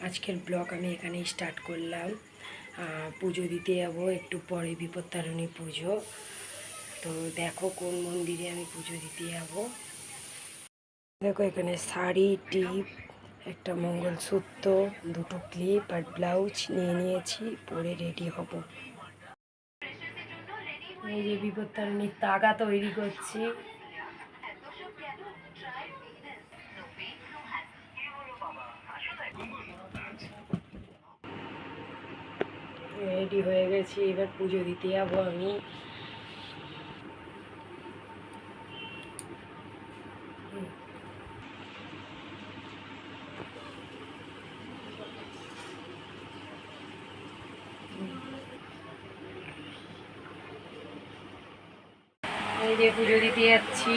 আজকের ব্লগ আমি এখানেই স্টার্ট করলাম। পুজো দিতে যাবো একটু পরে, বিপত্তারিণী পুজো। তো দেখো কোন মন্দিরে আমি পুজো দিতে যাবো। দেখো এখানে শাড়ি, টিপ, একটা মঙ্গলসূত্র, দুটো ক্লিপ আর ব্লাউজ নিয়ে নিয়েছি, পরে রেডি হব। এই যে বিপত্তারিণীর তাগা তৈরি করছি। রেডি হয়ে গেছি, এবার পুজো দিতে যাবো আমি। এই যে পুজো দিতে যাচ্ছি।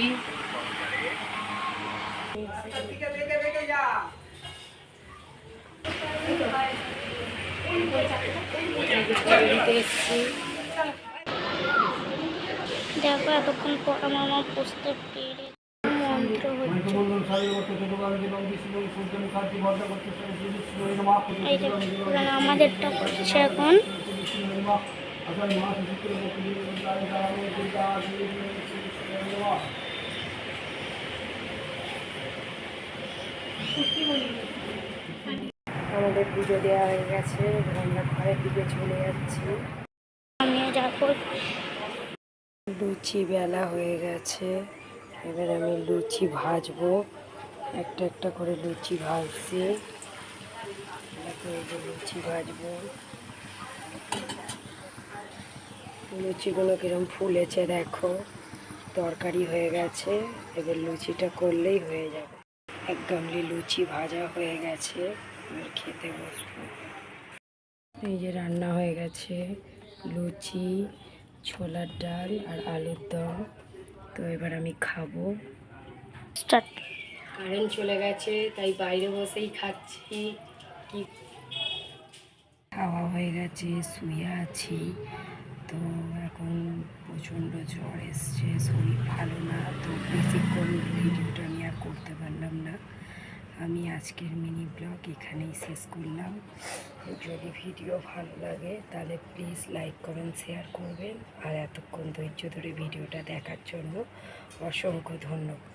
দেখো এতক্ষণ পর আমার মা পুষতে পেরে মন্ত্র হচ্ছে। এই যে আমাদেরটা করছে এখন। আমাদের পুজো দেওয়া হয়ে গেছে, আমরা ঘরের দিকে চলে যাচ্ছি। আমি যাবো। লুচি বেলা হয়ে গেছে, এবার আমি লুচি ভাজবো। একটা একটা করে লুচি ভাজছি। লুচি ভাজবো। লুচিগুলো কিরম ফুলেছে দেখো। তরকারি হয়ে গেছে, এবার লুচিটা করলেই হয়ে যাবে। এক গামলি লুচি ভাজা হয়ে গেছে, এবার খেতে বসবো। এই যে রান্না হয়ে গেছে, লুচি, ছোলার ডাল আর আলুর দম। তো এবার আমি খাবো। স্টার্ট। কারেন্ট চলে গেছে, তাই বাইরে বসেই খাচ্ছি। কি খাওয়া হয়ে গেছে, শুয়ে আছি। তো এখন প্রচণ্ড জ্বর এসছে, শরীর ভালো না, তো বেশিক্ষণ ভিডিওটা আমি আর করতে পারলাম না। আমি আজকের মিনি ব্লগ এখানেই শেষ করলাম। যদি ভিডিও ভালো লাগে তাহলে প্লিজ লাইক কমেন্ট শেয়ার করবেন। আর এতক্ষণ ধৈর্য ধরে ভিডিওটা দেখার জন্য অসংখ্য ধন্যবাদ।